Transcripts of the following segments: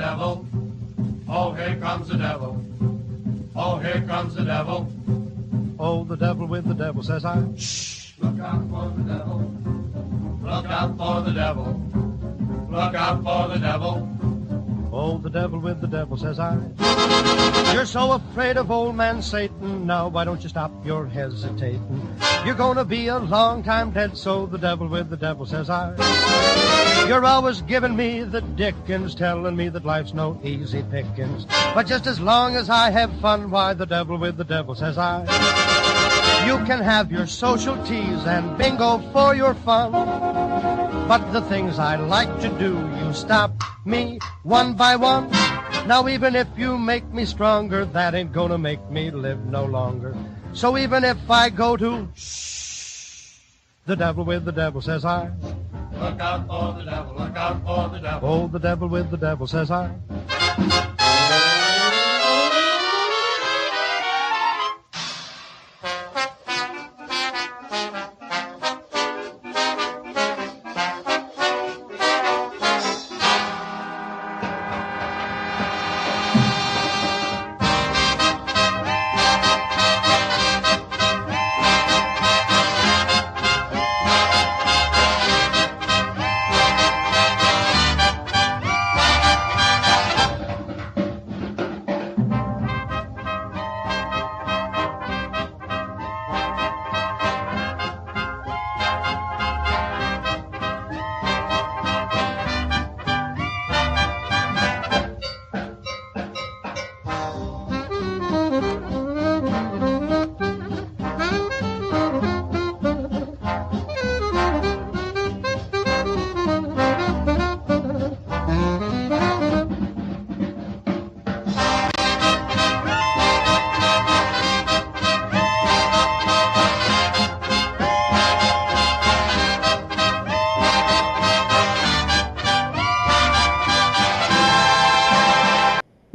devil. Oh, here comes the devil. Oh, here comes the devil. Oh, the devil with the devil, says I. Shh, look out for the devil. Look out for the devil. Look out for the devil. Oh, the devil with the devil, says I. You're so afraid of old man Satan, now why don't you stop your hesitating? You're gonna be a long time dead, so the devil with the devil, says I. You're always giving me the dickens, telling me that life's no easy pickings. But just as long as I have fun, why, the devil with the devil, says I. You can have your social teas and bingo for your fun, but the things I like to do, you stop me one by one. Now even if you make me stronger, that ain't gonna make me live no longer. So even if I go to shh, the devil with the devil, says I. Look out for the devil, look out for the devil. Oh, the devil with the devil, says I.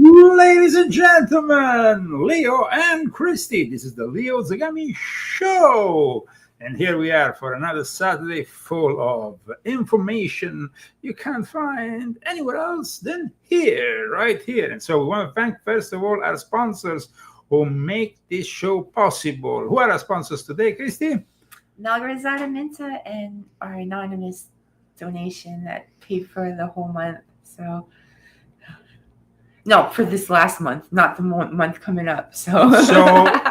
Ladies and gentlemen, Leo and Christy, this is the Leo Zagami Show. And here we are for another Saturday full of information you can't find anywhere else than here, right here. And so we want to thank, first of all, our sponsors who make this show possible. Who are our sponsors today, Christy? Nalgarizada Minta and our anonymous donation that paid for the whole month. So, no, for this last month, not the month coming up. So,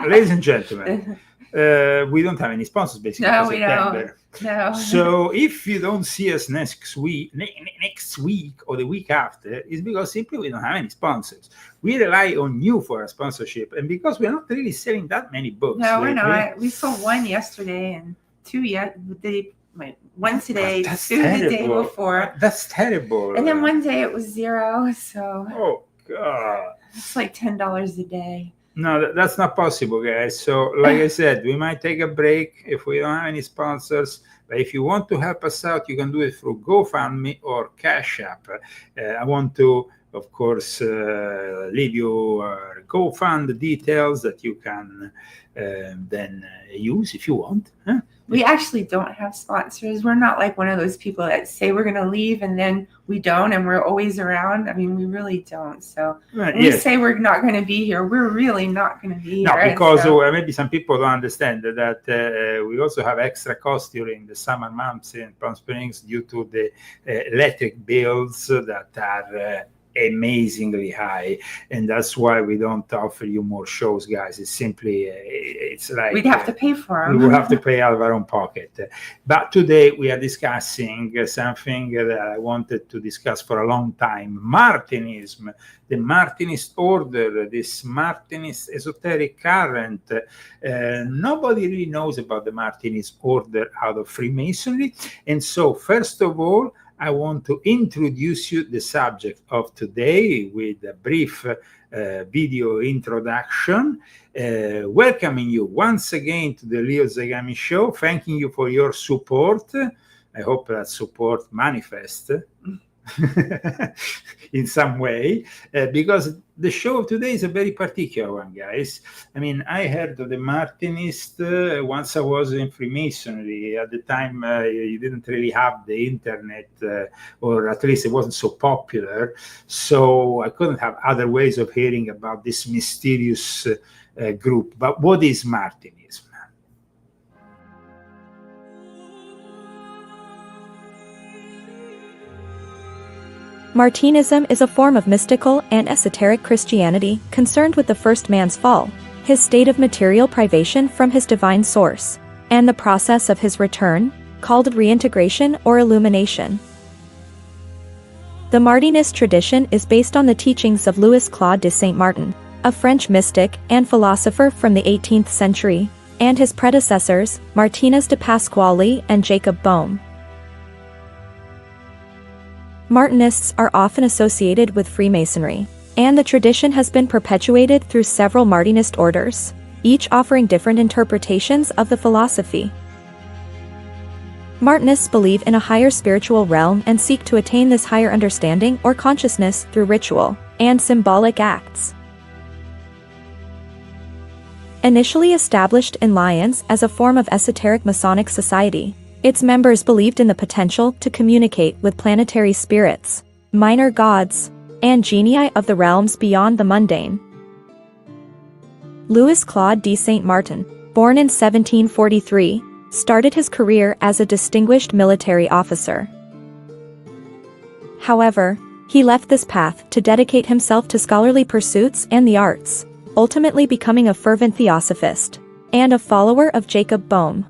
ladies and gentlemen, we don't have any sponsors basically no, for we September. don't. No. So if you don't see us next week or the week after, it's because simply we don't have any sponsors. We rely on you for our sponsorship, and because we're not really selling that many books. No, we're lately. not. We sold one yesterday and two one today, That's two terrible. the day before. That's terrible. And then one day it was 0. So Oh God. it's like $10 a day. No, that's not possible, guys. So, like I said, we might take a break if we don't have any sponsors. But if you want to help us out, you can do it through GoFundMe or Cash App. I want to, of course, leave you GoFund details that you can then use if you want. Huh? We actually don't have sponsors. We're not like one of those people that say we're going to leave and then we don't, and we're always around. I mean, we really don't. So when we say we're not going to be here, we're really not going to be here. No, because maybe some people don't understand that we also have extra costs during the summer months in Palm Springs due to the electric bills that are amazingly high, and that's why we don't offer you more shows, guys. It's simply it's like we'd have to pay for them. We will have to pay out of our own pocket. But today we are discussing something that I wanted to discuss for a long time: Martinism, the Martinist order, this Martinist esoteric current. Nobody really knows about the Martinist order out of Freemasonry, and so first of all, I want to introduce you the subject of today with a brief video introduction, welcoming you once again to the Leo Zagami Show, thanking you for your support. I hope that support manifests in some way, because the show of today is a very particular one, guys. I mean, I heard of the Martinist once I was in Freemasonry. At the time, you didn't really have the internet, or at least it wasn't so popular. So I couldn't have other ways of hearing about this mysterious group. But what is Martinism? Martinism is a form of mystical and esoteric Christianity concerned with the first man's fall, his state of material privation from his divine source, and the process of his return, called reintegration or illumination. The Martinist tradition is based on the teachings of Louis Claude de Saint Martin, a French mystic and philosopher from the 18th century, and his predecessors, Martinez de Pasquale and Jacob Boehme. Martinists are often associated with Freemasonry, and the tradition has been perpetuated through several Martinist orders, each offering different interpretations of the philosophy. Martinists believe in a higher spiritual realm and seek to attain this higher understanding or consciousness through ritual and symbolic acts. Initially established in Lyons as a form of esoteric Masonic society, its members believed in the potential to communicate with planetary spirits, minor gods, and genii of the realms beyond the mundane. Louis Claude de Saint Martin, born in 1743, started his career as a distinguished military officer. However, he left this path to dedicate himself to scholarly pursuits and the arts, ultimately becoming a fervent theosophist and a follower of Jacob Boehme.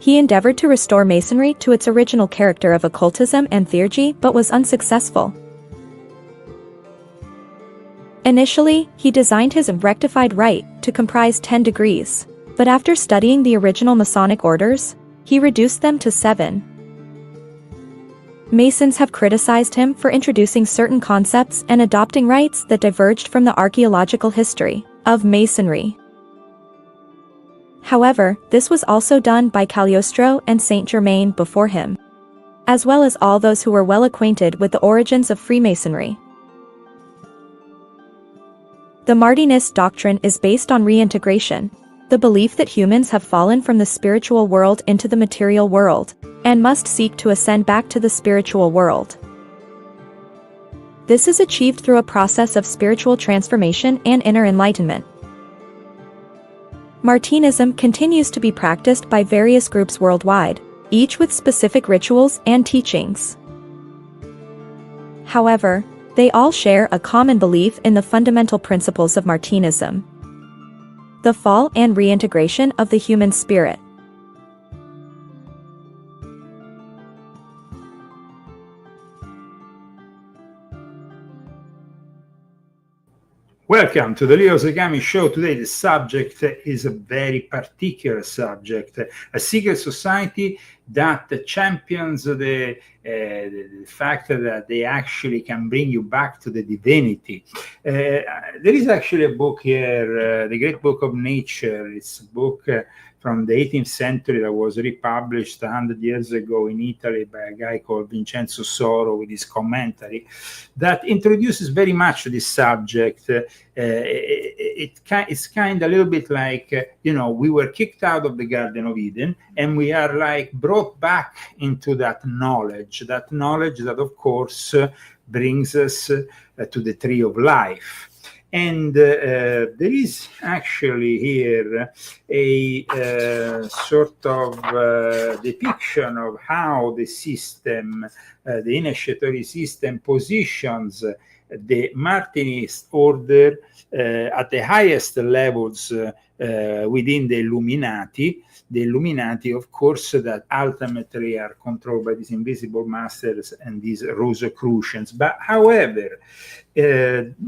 He endeavored to restore Masonry to its original character of occultism and theurgy but was unsuccessful. Initially, he designed his rectified rite to comprise 10 degrees, but after studying the original Masonic orders, he reduced them to 7. Masons have criticized him for introducing certain concepts and adopting rites that diverged from the archaeological history of Masonry. However, this was also done by Cagliostro and Saint Germain before him, as well as all those who were well acquainted with the origins of Freemasonry. The Martinist doctrine is based on reintegration, the belief that humans have fallen from the spiritual world into the material world, and must seek to ascend back to the spiritual world. This is achieved through a process of spiritual transformation and inner enlightenment. Martinism continues to be practiced by various groups worldwide, each with specific rituals and teachings. However, they all share a common belief in the fundamental principles of Martinism: the fall and reintegration of the human spirit. Welcome to the Leo Zagami Show. Today the subject is a very particular subject, a secret society that champions the fact that they actually can bring you back to the divinity. There is actually a book here, The Great Book of Nature. It's a book from the 18th century that was republished 100 years ago in Italy by a guy called Vincenzo Soro with his commentary that introduces very much this subject. It's kind of a little bit like, we were kicked out of the Garden of Eden and we are like brought back into that knowledge that of course brings us to the tree of life. And there is actually here a sort of depiction of how the system, the initiatory system, positions the Martinist order at the highest levels within the Illuminati. The Illuminati, of course, that ultimately are controlled by these invisible masters and these Rosicrucians. But however,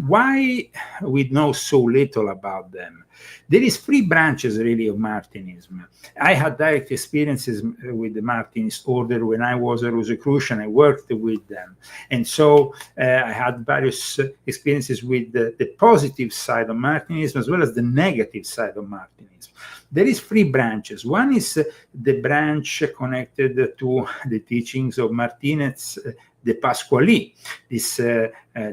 why we know so little about them? There is 3 branches really of Martinism. I had direct experiences with the Martinist order when I was a Rosicrucian. I worked with them. And so I had various experiences with the positive side of Martinism as well as the negative side of Martinism. there is three branches. One is the branch connected to the teachings of Martinez de Pasquali, this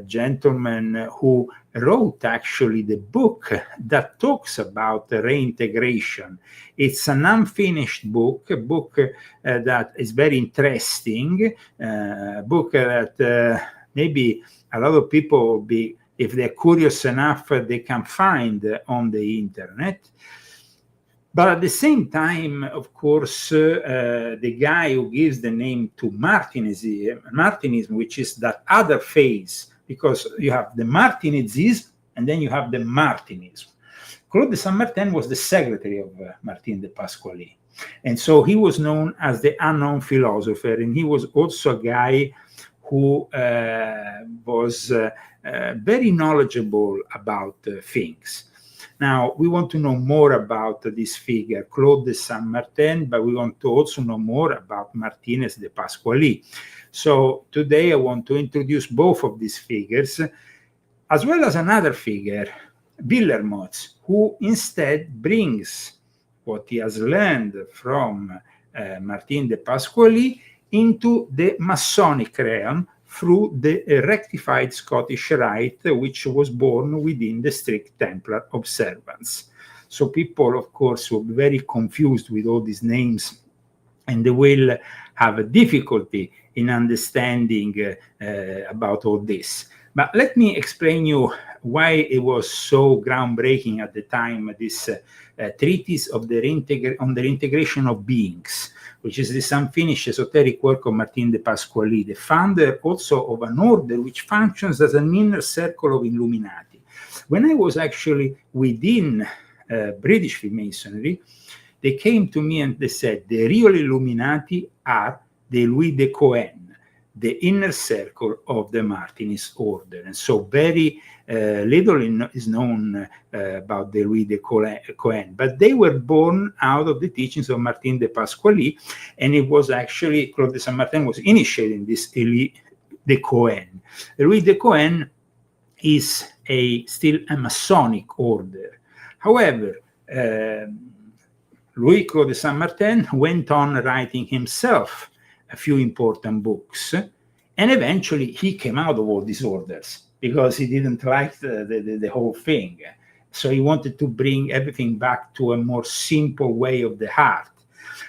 gentleman who wrote actually the book that talks about reintegration. It's an unfinished book, a book that is very interesting, a book that maybe a lot of people will be, if they're curious enough, they can find on the internet. But at the same time, of course, the guy who gives the name to Martinism, which is that other phase, because you have the Martinizism and then you have the Martinism. Claude de Saint-Martin was the secretary of Martin de Pasquali. And so he was known as the unknown philosopher, and he was also a guy who was very knowledgeable about things. Now, we want to know more about this figure, Claude de Saint-Martin, but we want to also know more about Martinez de Pasquali. So today I want to introduce both of these figures, as well as another figure, Willermoz, who instead brings what he has learned from Martin de Pasquali into the Masonic realm through the rectified Scottish Rite, which was born within the strict Templar observance. So people, of course, will be very confused with all these names, and they will have a difficulty in understanding about all this. But let me explain you why it was so groundbreaking at the time, this treatise of on the reintegration of beings, which is this unfinished esoteric work of Martin de Pasquali, the founder also of an order which functions as an inner circle of Illuminati. When I was actually within British Freemasonry, they came to me and they said, the real Illuminati are the Louis de Cohen, the inner circle of the Martinist order. And so very little is known about the Louis de Cohen, but they were born out of the teachings of Martin de Pasquali, and it was actually Claude de Saint-Martin was initiating this Louis de Cohen. Louis de Cohen is still a Masonic order. However, Louis Claude de Saint-Martin went on writing himself a few important books, and eventually he came out of all these orders because he didn't like the whole thing. So he wanted to bring everything back to a more simple way of the heart.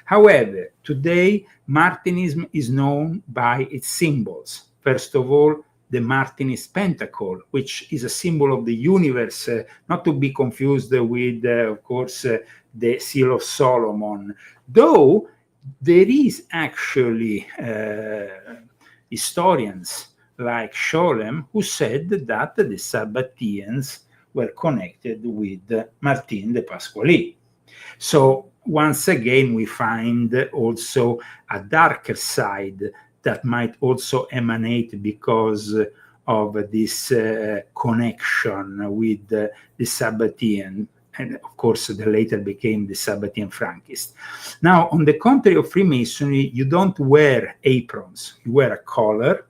However, today, Martinism is known by its symbols. First of all, the Martinist pentacle, which is a symbol of the universe, not to be confused with, of course, the Seal of Solomon, though there is actually historians like Scholem who said that the Sabbateans were connected with Martin de Pasquali. So once again, we find also a darker side that might also emanate because of this connection with the Sabbatean. And of course, they later became the Sabbatean Frankists. Now, on the contrary of Freemasonry, you don't wear aprons. You wear a collar,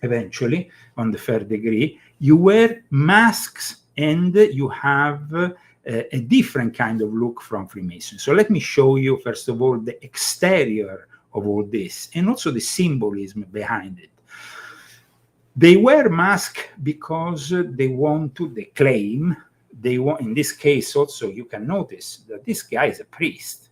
eventually, on the third degree. You wear masks, and you have a different kind of look from Freemasonry. So let me show you, first of all, the exterior of all this, and also the symbolism behind it. They wear masks because they want to, they claim, they want, in this case also, you can notice that this guy is a priest.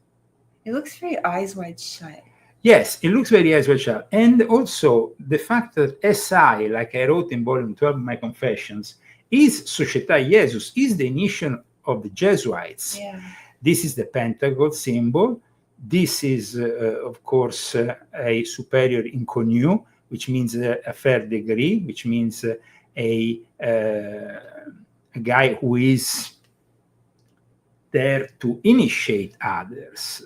It looks very eyes wide shut. Yes, it looks very eyes wide shut. And also the fact that SI, like I wrote in volume 12 of my Confessions, is Società Jesus, is the initial of the Jesuits. Yeah. This is the pentacle symbol. This is, of course, a superior inconnu, which means a third degree, which means a guy who is there to initiate others.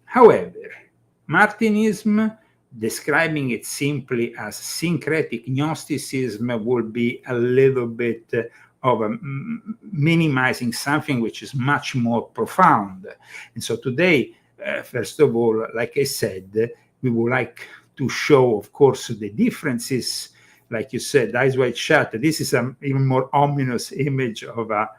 However, Martinism, describing it simply as syncretic Gnosticism, would be a little bit of minimizing something which is much more profound. And so today, first of all, like I said, we would like to show, of course, the differences. Like you said, eyes wide shut. This is an even more ominous image of a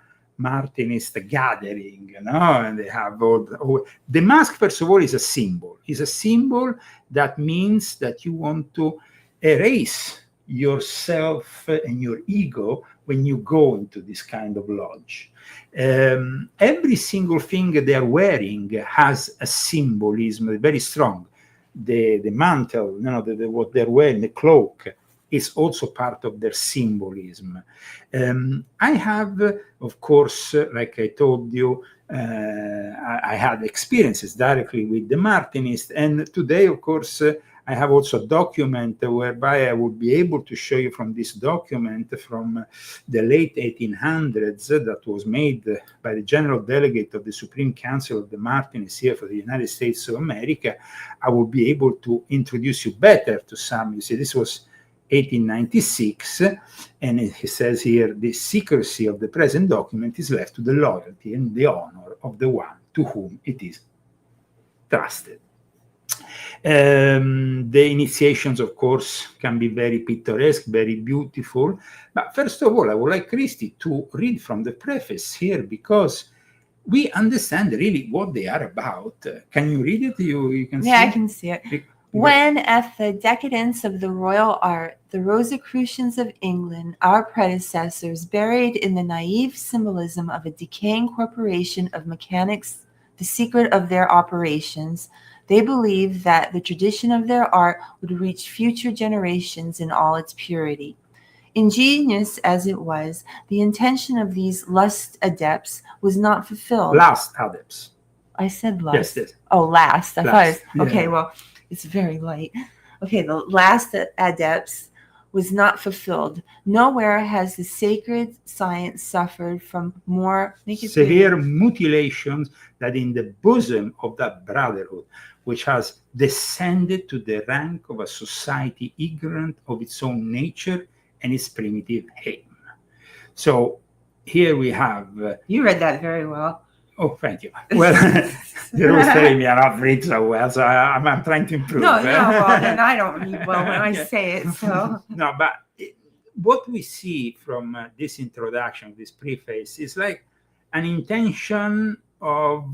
Martinist gathering, and they have the mask. First of all, is a symbol. It's a symbol that means that you want to erase yourself and your ego when you go into this kind of lodge. Every single thing they're wearing has a symbolism very strong. The mantle, what they're wearing, the cloak, is also part of their symbolism. I have, of course, like I told you, I had experiences directly with the Martinists, and today, of course, I have also a document whereby I would be able to show you from this document from the late 1800s that was made by the General Delegate of the Supreme Council of the Martinists here for the United States of America. I will be able to introduce you better to some. You see, this was 1896, and it says here, the secrecy of the present document is left to the loyalty and the honor of the one to whom it is trusted. The initiations, of course, can be very picturesque, very beautiful. But first of all, I would like Christy to read from the preface here, because we understand really what they are about. Can you read it? You can see I it? can see it. When, at the decadence of the royal art, the Rosicrucians of England, our predecessors, buried in the naive symbolism of a decaying corporation of mechanics the secret of their operations, they believed that the tradition of their art would reach future generations in all its purity. Ingenious as it was, the intention of these lust adepts was not fulfilled. Last adepts. I said lust. Yes. Oh, last. I thought it was, okay, yeah. Well, it's very light. Okay, the last adepts was not fulfilled. Nowhere has the sacred science suffered from more severe mutilations than in the bosom of that brotherhood, which has descended to the rank of a society ignorant of its own nature and its primitive aim. So here we have... you read that very well. Oh, thank you. Well, you're always telling me I don't read so well, so I'm trying to improve. No, well, then I don't read well when I say it, so... No, but what we see from this introduction, this preface, is like an intention of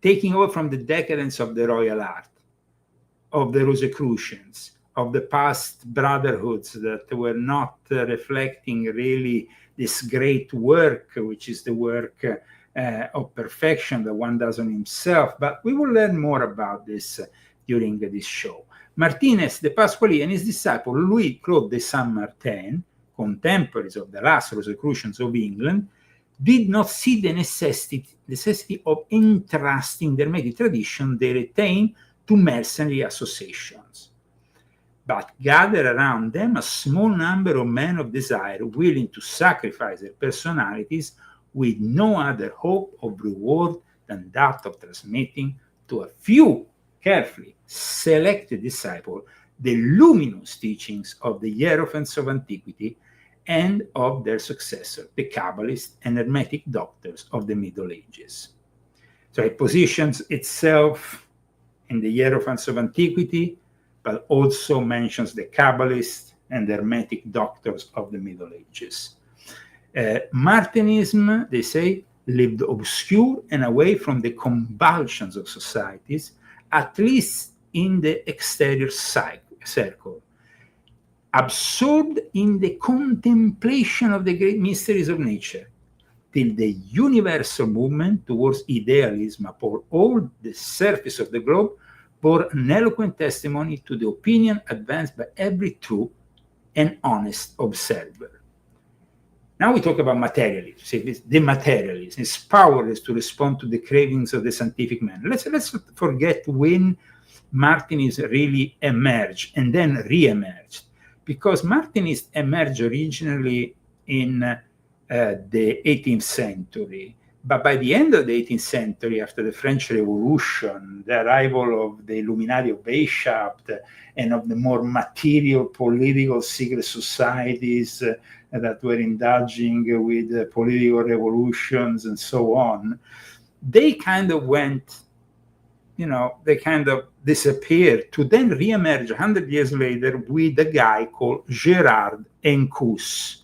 taking over from the decadence of the royal art, of the Rosicrucians, of the past brotherhoods that were not reflecting really this great work, which is the work of perfection that one does on himself. But we will learn more about this during this show. Martinez de Pasquali and his disciple Louis-Claude de Saint-Martin, contemporaries of the last Rosicrucians of England, did not see the necessity of entrusting the Hermetic tradition they retained to mercenary associations, but gathered around them a small number of men of desire willing to sacrifice their personalities with no other hope of reward than that of transmitting to a few carefully selected disciples the luminous teachings of the Hierophants of antiquity and of their successor, the Kabbalists and Hermetic doctors of the Middle Ages. So it positions itself in the Hierophants of antiquity, but also mentions the Kabbalists and the Hermetic doctors of the Middle Ages. Martinism, they say, lived obscure and away from the convulsions of societies, at least in the exterior circle, absorbed in the contemplation of the great mysteries of nature, till the universal movement towards idealism upon all the surface of the globe bore an eloquent testimony to the opinion advanced by every true and honest observer. Now we talk about materialism. See, the materialism is powerless to respond to the cravings of the scientific man. Let's forget when Martinism really emerged and then re-emerged, because Martinists emerged originally in the 18th century. But by the end of the 18th century, after the French Revolution, the arrival of the Illuminati of Weishaupt and of the more material political secret societies that were indulging with political revolutions and so on, they kind of went, they kind of disappeared to then re-emerge 100 years later with a guy called Gerard Encus.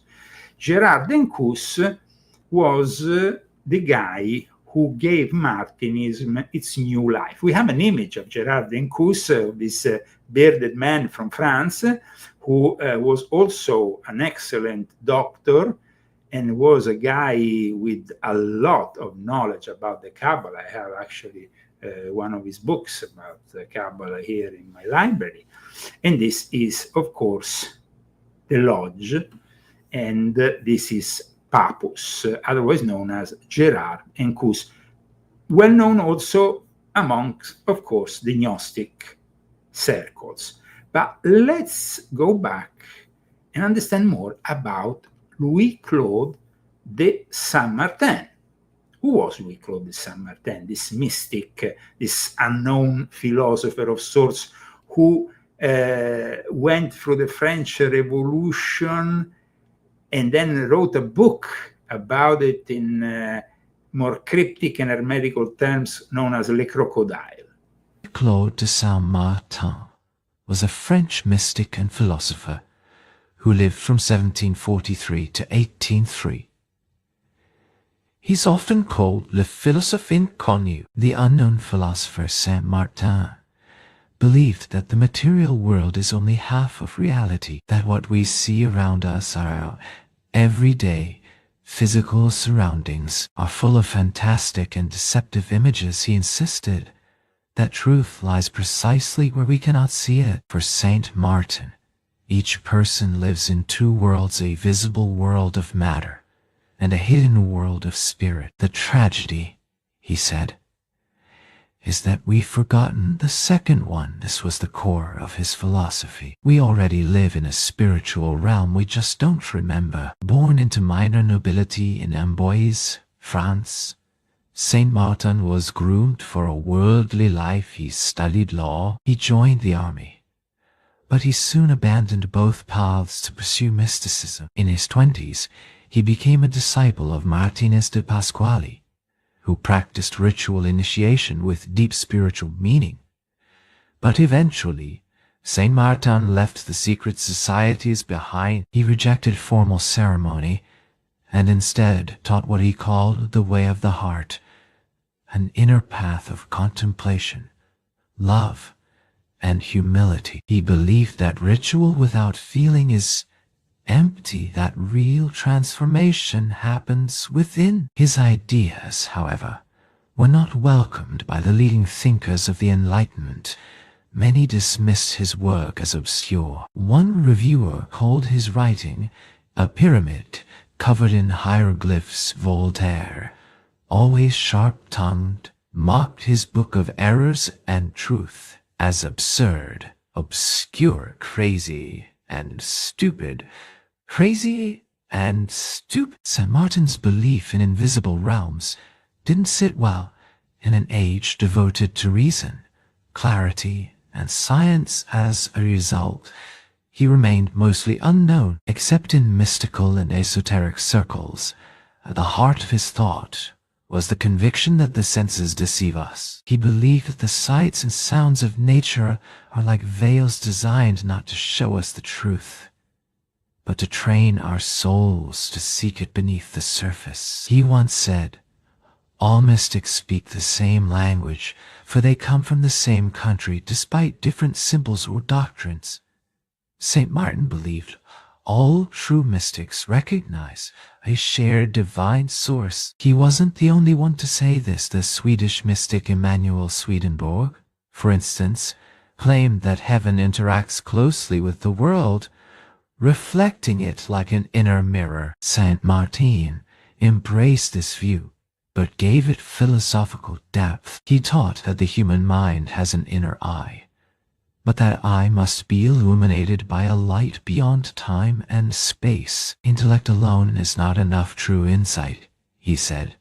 Gerard Encus was the guy who gave Martinism its new life. We have an image of Gerard Encus, this bearded man from France, who was also an excellent doctor and was a guy with a lot of knowledge about the Kabbalah. I have actually one of his books about the Kabbalah here in my library. And this is, of course, the Lodge, and this is Papus, otherwise known as Gerard Encus, well known also amongst, of course, the Gnostic circles. But let's go back and understand more about Louis-Claude de Saint-Martin. Who was Louis-Claude de Saint-Martin, this mystic, this unknown philosopher of sorts, who went through the French Revolution and then wrote a book about it in more cryptic and hermetical terms known as Le Crocodile? Claude de Saint-Martin was a French mystic and philosopher who lived from 1743 to 1803. He's often called Le Philosophe Inconnu. The unknown philosopher Saint-Martin believed that the material world is only half of reality, that what we see around us are our everyday physical surroundings are full of fantastic and deceptive images. He insisted that truth lies precisely where we cannot see it. For Saint Martin, each person lives in two worlds, a visible world of matter and a hidden world of spirit. The tragedy, he said, is that we've forgotten the second one. This was the core of his philosophy. We already live in a spiritual realm, we just don't remember. Born into minor nobility in Amboise, France, Saint Martin was groomed for a worldly life. He studied law. He joined the army. But he soon abandoned both paths to pursue mysticism. In his 20s, he became a disciple of Martinez de Pasquale, who practiced ritual initiation with deep spiritual meaning. But eventually, Saint Martin left the secret societies behind. He rejected formal ceremony and instead taught what he called the way of the heart, an inner path of contemplation, love, and humility. He believed that ritual without feeling is empty, that real transformation happens within. His ideas, however, were not welcomed by the leading thinkers of the Enlightenment. Many dismissed his work as obscure. One reviewer called his writing a pyramid covered in hieroglyphs. Voltaire, always sharp-tongued, mocked his book of errors and truth as absurd, obscure, crazy, and stupid. Crazy and stupid. Saint Martin's belief in invisible realms didn't sit well in an age devoted to reason, clarity, and science. As a result, he remained mostly unknown, except in mystical and esoteric circles. At the heart of his thought was the conviction that the senses deceive us. He believed that the sights and sounds of nature are like veils designed not to show us the truth, but to train our souls to seek it beneath the surface. He once said, "All mystics speak the same language, for they come from the same country, despite different symbols or doctrines." Saint Martin believed all true mystics recognize a shared divine source. He wasn't the only one to say this. The Swedish mystic Emanuel Swedenborg, for instance, claimed that heaven interacts closely with the world, reflecting it like an inner mirror. Saint Martin embraced this view, but gave it philosophical depth. He taught that the human mind has an inner eye, but that eye must be illuminated by a light beyond time and space. Intellect alone is not enough. True insight, he said,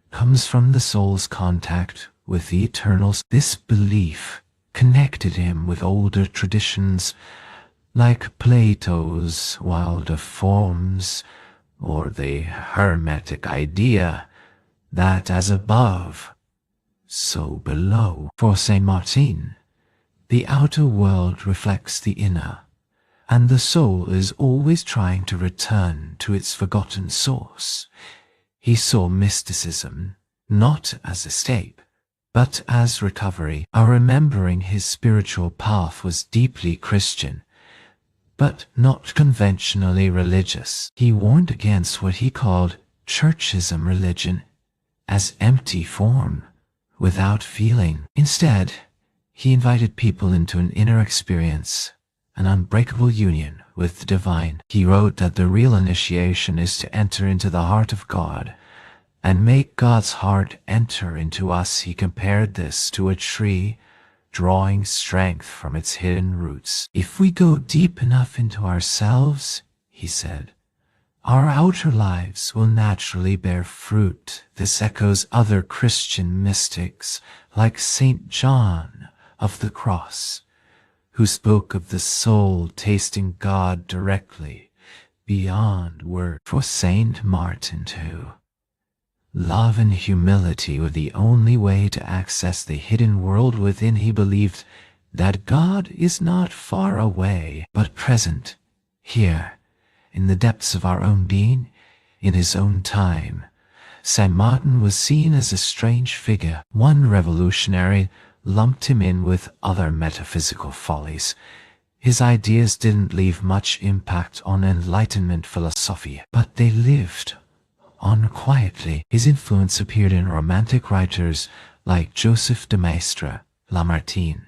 comes from the soul's contact with the eternal. This belief connected him with older traditions like Plato's wilder forms, or the Hermetic idea that as above, so below. For Saint Martin, the outer world reflects the inner, and the soul is always trying to return to its forgotten source. He saw mysticism not as escape, but as recovery. Our remembering his spiritual path was deeply Christian, but not conventionally religious. He warned against what he called churchism religion as empty form, without feeling. Instead, he invited people into an inner experience, an unbreakable union with the divine. He wrote that the real initiation is to enter into the heart of God and make God's heart enter into us. He compared this to a tree drawing strength from its hidden roots. If we go deep enough into ourselves, he said, our outer lives will naturally bear fruit. This echoes other Christian mystics like Saint John of the Cross, who spoke of the soul tasting God directly, beyond word. For Saint Martin, too, love and humility were the only way to access the hidden world within. He believed that God is not far away, but present, here, in the depths of our own being, in his own time. Saint Martin was seen as a strange figure. One revolutionary lumped him in with other metaphysical follies. His ideas didn't leave much impact on Enlightenment philosophy, but they lived on quietly. His influence appeared in romantic writers like Joseph de Maistre, Lamartine,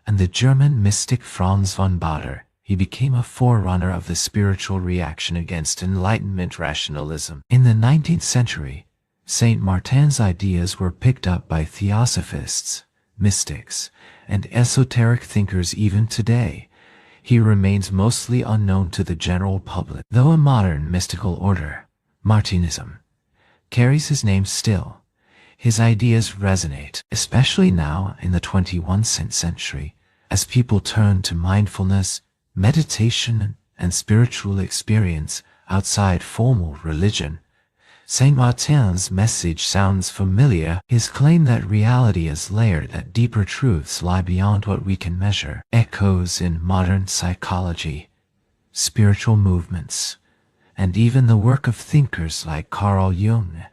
and the German mystic Franz von Baader. He became a forerunner of the spiritual reaction against Enlightenment rationalism. In the 19th century, Saint Martin's ideas were picked up by theosophists, mystics, and esoteric thinkers even today. He remains mostly unknown to the general public, though a modern mystical order, Martinism, carries his name still. His ideas resonate, especially now in the 21st century, as people turn to mindfulness, meditation, and spiritual experience outside formal religion. Saint Martin's message sounds familiar. His claim that reality is layered, that deeper truths lie beyond what we can measure, echoes in modern psychology, spiritual movements, and even the work of thinkers like Carl Jung,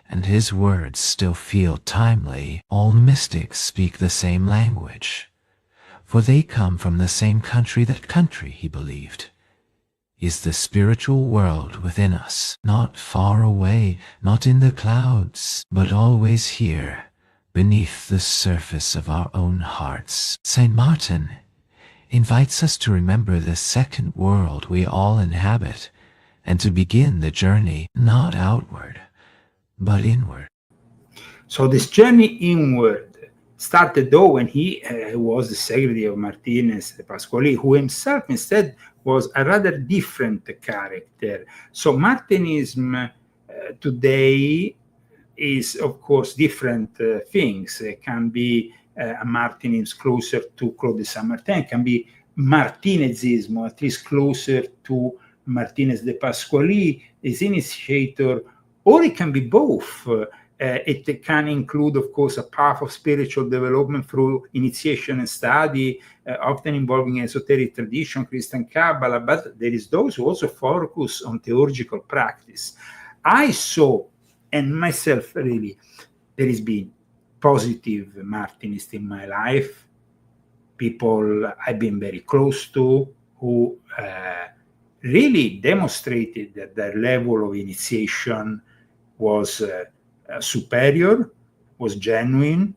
and his words still feel timely. All mystics speak the same language, for they come from the same country. That country, he believed, is the spiritual world within us, not far away, not in the clouds, but always here, beneath the surface of our own hearts. Saint Martin invites us to remember the second world we all inhabit, and to begin the journey not outward, but inward. So this journey inward started though when he was the secretary of Martinez de Pasquali, who himself instead was a rather different character. So Martinism today is, of course, different things. It can be a Martinism closer to Claude de Saint Martin, can be Martinezism, at least closer to Martinez de Pasquali, his initiator, or it can be both. It can include, of course, a path of spiritual development through initiation and study, often involving esoteric tradition, Christian Kabbalah, but there is those who also focus on theurgical practice. I saw, and myself really, there has been positive Martinists in my life, people I've been very close to, who really demonstrated that their level of initiation was superior, was genuine.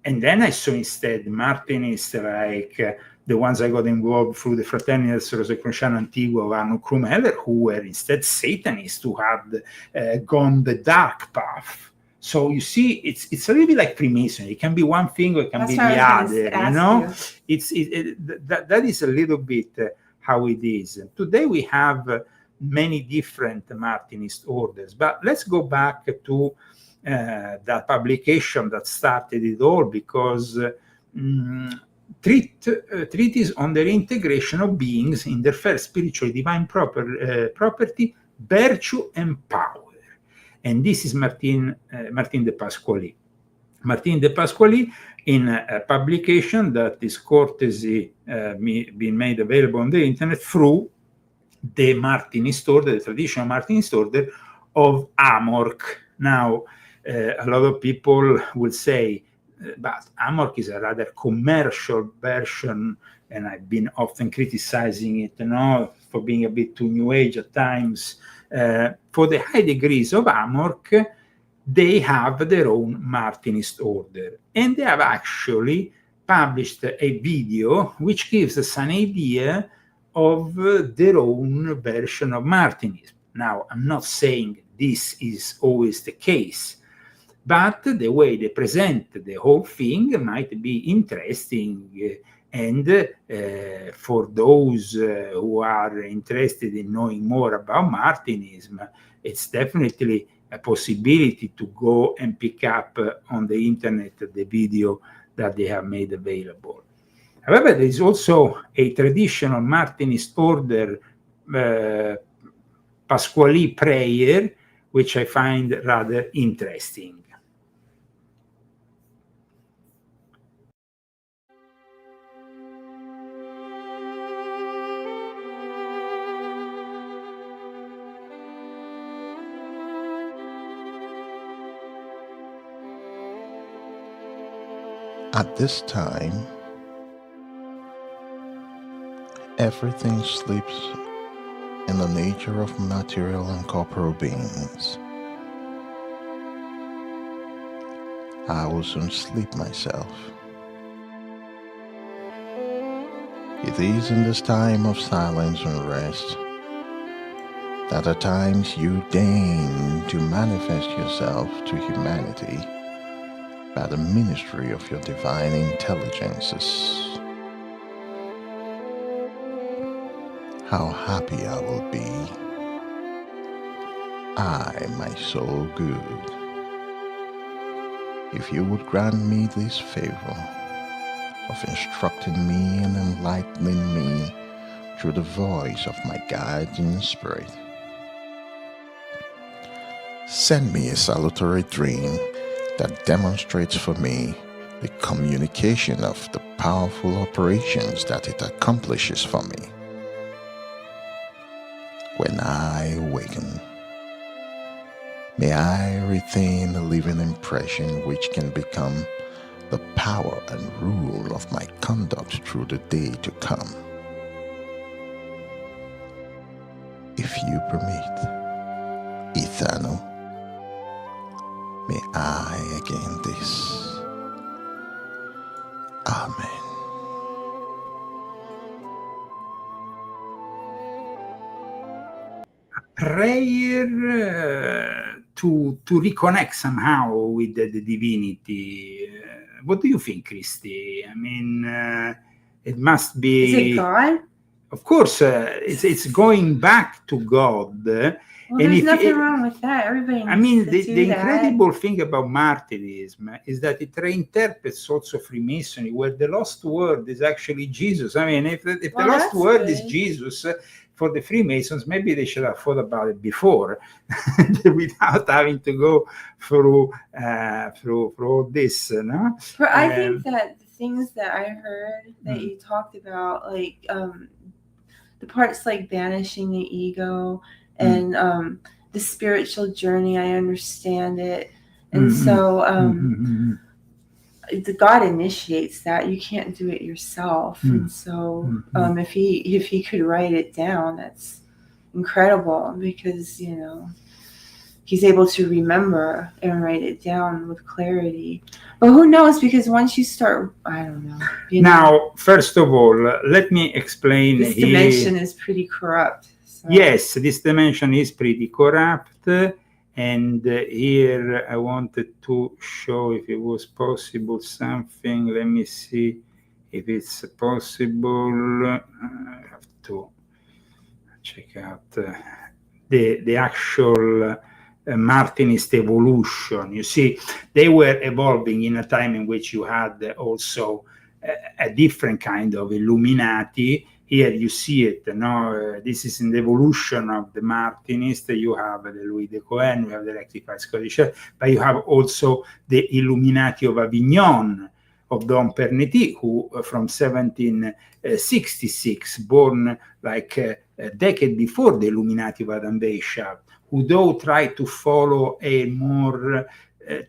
And then I saw instead Martinists like the ones I got involved through the Fraternity Rosicruciano Antigua of Arno Krumeller, who were instead Satanists, who had gone the dark path. So you see, it's a little bit like Freemasonry. It can be one thing or it can be the other, you know? That is a little bit how it is. And today we have many different Martinist orders. But let's go back to that publication that started it all, because treatise on the reintegration of beings in their first spiritual divine property, virtue, and power. And this is Martin de Pasquali. Martin de Pasquali, in a publication that is courtesy being made available on the internet through the Martinist order, the traditional Martinist order of Amorc. Now, a lot of people will say, but Amorc is a rather commercial version, and I've been often criticizing it, for being a bit too new age at times. For the high degrees of Amorc, they have their own Martinist order, and they have actually published a video which gives us an idea of their own version of Martinism. Now, I'm not saying this is always the case, but the way they present the whole thing might be interesting, and for those who are interested in knowing more about Martinism, it's definitely a possibility to go and pick up on the internet the video that they have made available. However, there is also a traditional Martinist order Pasquali prayer, which I find rather interesting. At this time, everything sleeps in the nature of material and corporeal beings. I will soon sleep myself. It is in this time of silence and rest that at times you deign to manifest yourself to humanity by the ministry of your divine intelligences. How happy I will be, I, my soul good, if you would grant me this favor of instructing me and enlightening me through the voice of my guiding spirit. Send me a salutary dream that demonstrates for me the communication of the powerful operations that it accomplishes for me. When I awaken, may I retain a living impression which can become the power and rule of my conduct through the day to come. If you permit, Eternal, may I again this. Amen. Prayer to reconnect somehow with the divinity. What do you think, Christy? I mean, it must be. Is it God? Of course, it's going back to God. Well, there's nothing wrong with that. Everybody needs to do the that. incredible thing about Martinism is that it reinterprets also Freemasonry, where the lost word is actually Jesus. I mean, if the lost word is Jesus, for the Freemasons, maybe they should have thought about it before, without having to go through all this. No? But I think that the things that I heard that you talked about, like the parts like banishing the ego and the spiritual journey, I understand it. And so the God initiates that. You can't do it yourself. And so if he could write it down, that's incredible, because he's able to remember and write it down with clarity. But who knows, because once you start, I don't know. Now, first of all, let me explain. This dimension is pretty corrupt. So. Yes, this dimension is pretty corrupt. And here I wanted to show, if it was possible, something. Let me see if it's possible. I have to check out the actual Martinist evolution. You see, they were evolving in a time in which you had also a different kind of Illuminati. here you see it. This is in the evolution of the Martinist. You have the Louis de Cohen, you have the Rectified Scottish Church, but you have also the Illuminati of Avignon, of Dom Pernetti, who from 1766, born like a decade before the Illuminati of Adam Weishaupt, who though tried to follow a more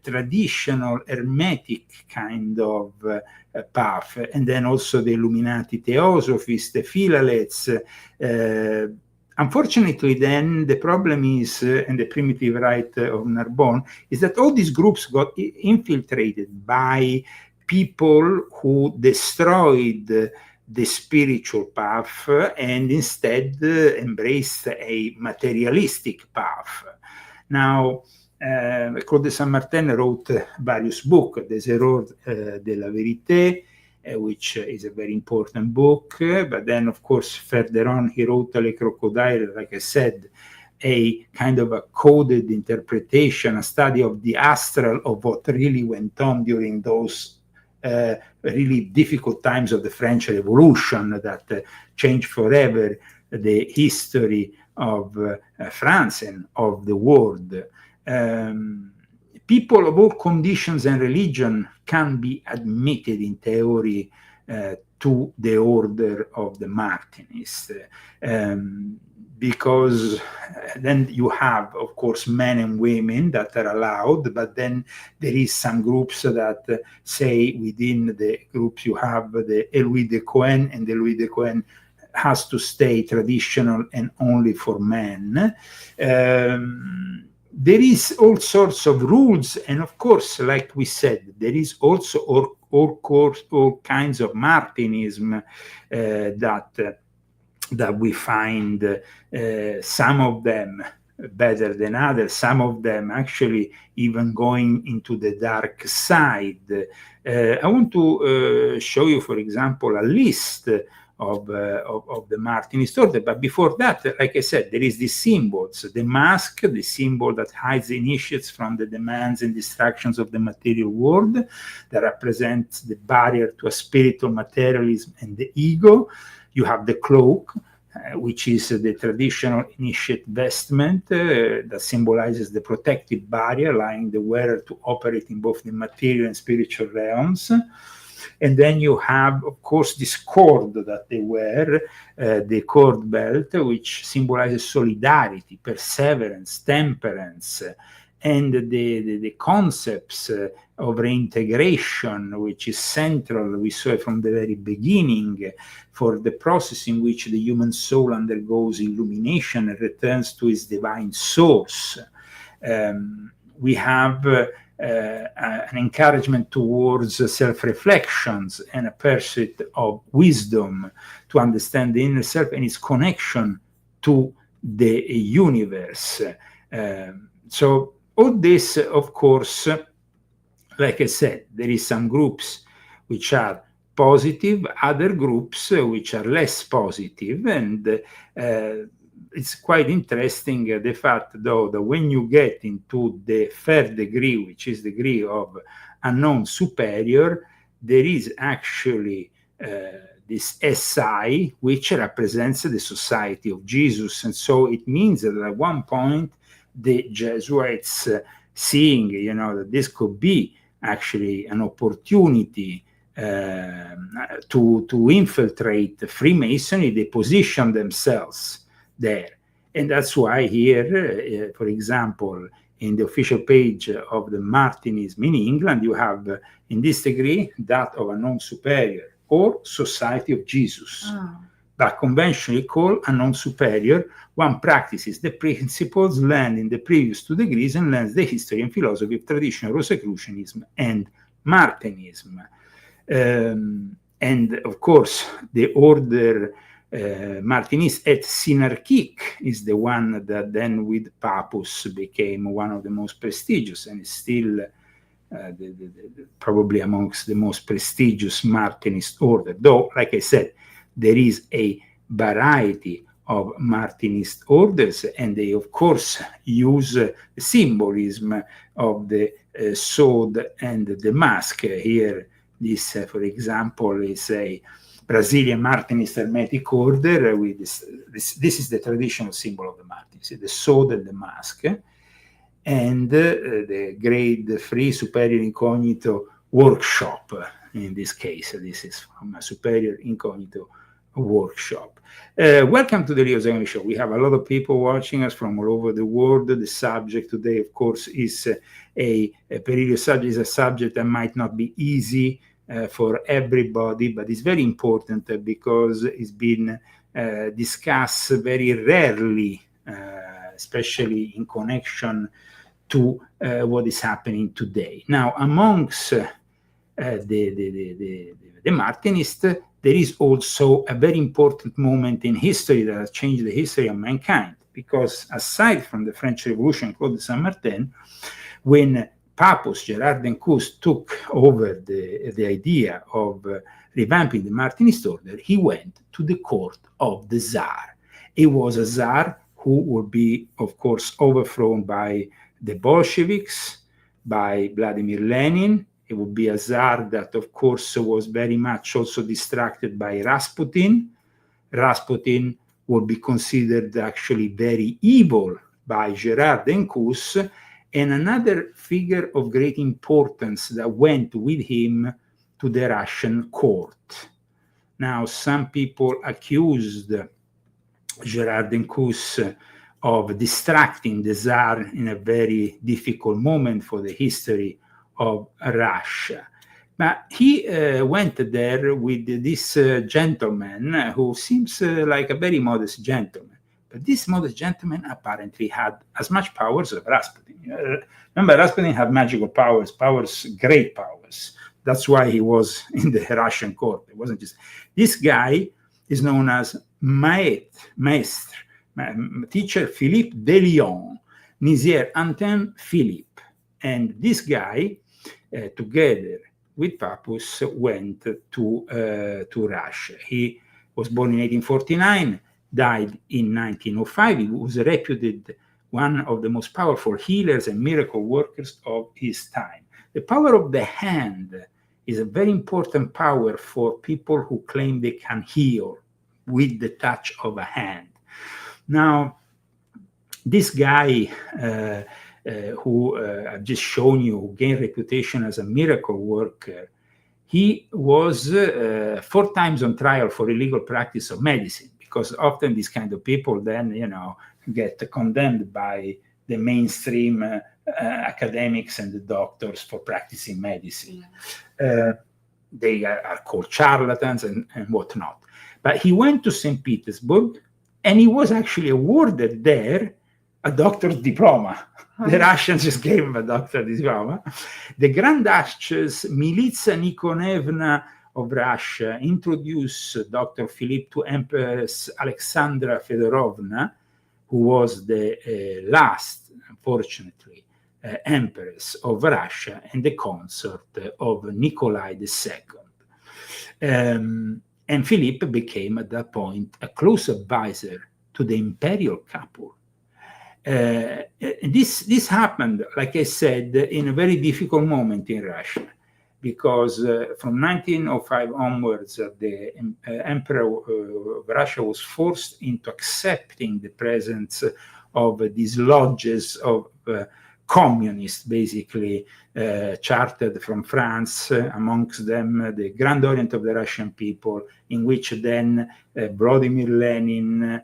traditional hermetic kind of path, and then also the Illuminati Theosophists, the Philallets. Unfortunately, then the problem is, and the primitive right of Narbonne, is that all these groups got infiltrated by people who destroyed the spiritual path and instead embraced a materialistic path. Now, Claude de Saint-Martin wrote various books, Des Erreurs de la Vérité, which is a very important book, but then, of course, further on, he wrote Les Crocodiles, like I said, a kind of a coded interpretation, a study of the astral of what really went on during those really difficult times of the French Revolution that changed forever the history of France and of the world. People of all conditions and religion can be admitted in theory to the order of the Martinists, because then you have, of course, men and women that are allowed, but then there is some groups that say within the groups you have the Louis de Cohen, and the Louis de Cohen has to stay traditional and only for men. There is all sorts of rules, and of course, like we said, there is also all kinds of Martinism that we find, some of them better than others, some of them actually even going into the dark side. I want to show you, for example, a list of the Martinist order. But before that, like I said, there is these symbols. The mask, the symbol that hides the initiates from the demands and distractions of the material world, that represents the barrier to a spiritual materialism and the ego. You have the cloak, which is the traditional initiate vestment that symbolizes the protective barrier, allowing the wearer to operate in both the material and spiritual realms. And then you have, of course, this cord that they wear, the cord belt, which symbolizes solidarity, perseverance, temperance, and the concepts of reintegration, which is central, we saw from the very beginning, for the process in which the human soul undergoes illumination and returns to its divine source. We have an encouragement towards self-reflections and a pursuit of wisdom to understand the inner self and its connection to the universe. So all this, of course, like I said, there is some groups which are positive, other groups which are less positive, and it's quite interesting the fact, though, that when you get into the third degree, which is the degree of unknown superior, there is actually this SI, which represents the Society of Jesus. And so it means that at one point, the Jesuits, seeing, that this could be actually an opportunity to infiltrate Freemasonry, they position themselves there. And that's why here, for example, in the official page of the Martinism in England, you have in this degree that of unknown superior or Society of Jesus. But conventionally called unknown superior, one practices the principles learned in the previous two degrees and learns the history and philosophy of traditional Rosicrucianism and Martinism. And of course, the order Martinist et Synarchique is the one that then with Papus became one of the most prestigious and is still probably amongst the most prestigious Martinist order. Though, like I said, there is a variety of Martinist orders, and they, of course, use the symbolism of the sword and the mask. Here, This, for example, is a Brazilian Martinist Hermetic order with this is the traditional symbol of the Martinists, the sword and the mask, and the grade 3 superior incognito workshop. In this case, this is from a superior incognito workshop. Welcome to the Leo Zagami Show. We have a lot of people watching us from all over the world. The subject today, of course, is a perilous subject, is a subject that might not be easy for everybody, but it's very important because it's been discussed very rarely, especially in connection to what is happening today. Now, amongst the Martinists, there is also a very important moment in history that has changed the history of mankind, because aside from the French Revolution, Claude de Saint-Martin, when Papus Gerard d'Encausse took over the idea of revamping the Martinist order, he went to the court of the Tsar. It was a Tsar who would be, of course, overthrown by the Bolsheviks, by Vladimir Lenin. It would be a Tsar that, of course, was very much also distracted by Rasputin. Rasputin would be considered actually very evil by Gerard d'Encausse, and another figure of great importance that went with him to the Russian court. Now, some people accused Gerard d'Encausse of distracting the Tsar in a very difficult moment for the history of Russia. But he went there with this gentleman who seems like a very modest gentleman. But this modest gentleman apparently had as much powers as Rasputin. Remember, Rasputin had magical powers, great powers. That's why he was in the Russian court. It wasn't just... This guy is known as Maître, teacher Philippe de Lyon, Nizier Antin Philippe. And this guy, together with Papus, went to Russia. He was born in 1849, died in 1905. He was reputed one of the most powerful healers and miracle workers of his time. The power of the hand is a very important power for people who claim they can heal with the touch of a hand. Now, this guy who I've just shown you, who gained reputation as a miracle worker, he was 4 times on trial for illegal practice of medicine, because often these kind of people then, get condemned by the mainstream academics and the doctors for practicing medicine. They are called charlatans and whatnot. But he went to St. Petersburg, and he was actually awarded there a doctor's diploma. The Russians just gave him a doctor's diploma. The Grand Duchess Militsa Nikonevna of Russia introduced Dr. Philippe to Empress Alexandra Fedorovna, who was the last, unfortunately, empress of Russia and the consort of Nikolai II. And Philippe became at that point a close advisor to the imperial couple. This happened, like I said, in a very difficult moment in Russia, because from 1905 onwards, the emperor of Russia was forced into accepting the presence of these lodges of communists, basically chartered from France, amongst them the Grand Orient of the Russian people, in which then Vladimir Lenin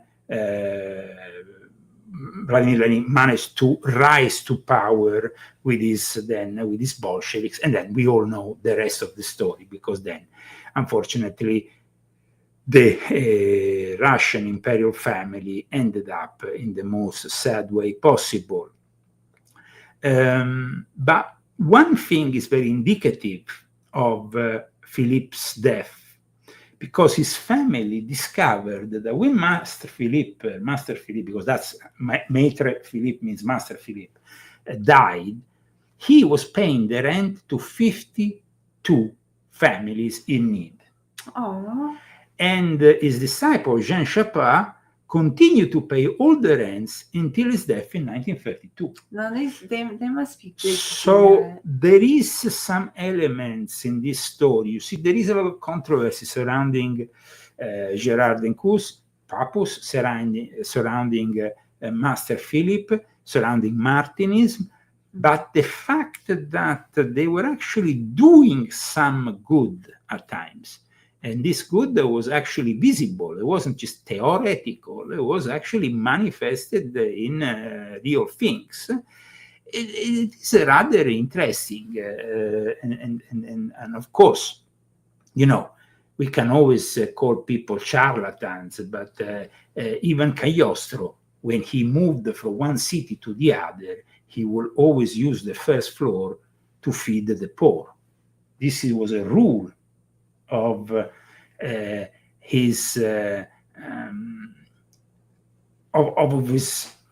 managed to rise to power with his Bolsheviks, and then we all know the rest of the story, because then, unfortunately, the Russian imperial family ended up in the most sad way possible. But one thing is very indicative of Philippe's death, because his family discovered that when Master Philippe, because that's Maître Philippe means Master Philippe, died, he was paying the rent to 52 families in need. Aww. And his disciple, Jean Chapin, continued to pay all the rents until his death in 1932. No, they must be good. So there is some elements in this story. You see, there is a lot of controversy surrounding Gerard Dencous, Papus, surrounding Master Philip, surrounding Martinism, but the fact that they were actually doing some good at times, and this good was actually visible. It wasn't just theoretical. It was actually manifested in real things. It is rather interesting. And of course, you know, we can always call people charlatans, but even Cagliostro, when he moved from one city to the other, he will always use the first floor to feed the poor. This was a rule of his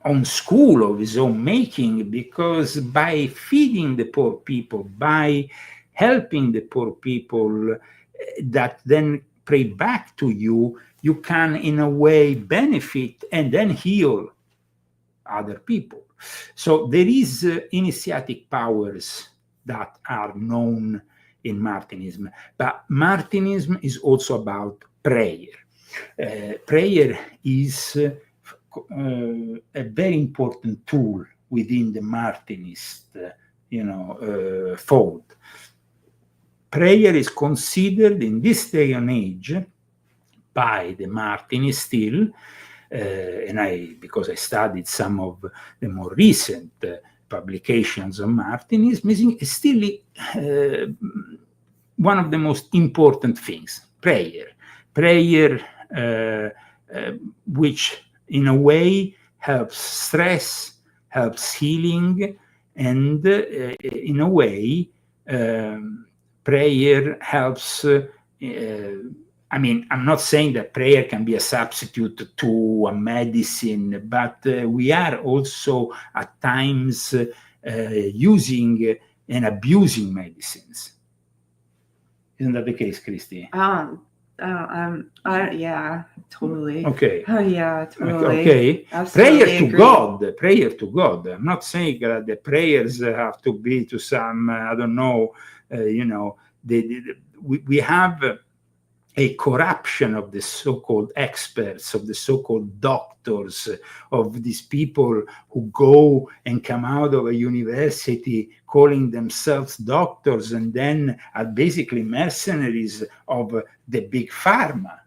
own school, of his own making, because by feeding the poor people, by helping the poor people that then pray back to you, you can in a way benefit and then heal other people. So there is initiatic powers that are known in Martinism, but Martinism is also about prayer. Prayer is a very important tool within the Martinist, fold. Prayer is considered in this day and age by the Martinists still, and because I studied some of the more recent publications on Martinism, is still one of the most important things. Prayer, which in a way helps stress, helps healing, and in a way prayer helps. I'm not saying that prayer can be a substitute to a medicine, but we are also at times using and abusing medicines. Isn't that the case, Christy? Yeah, totally. Okay. Oh, yeah, totally. Okay. Absolutely Prayer to God. I'm not saying that the prayers have to be to some, we have a corruption of the so-called experts, of the so-called doctors, of these people who go and come out of a university calling themselves doctors and then are basically mercenaries of the big pharma.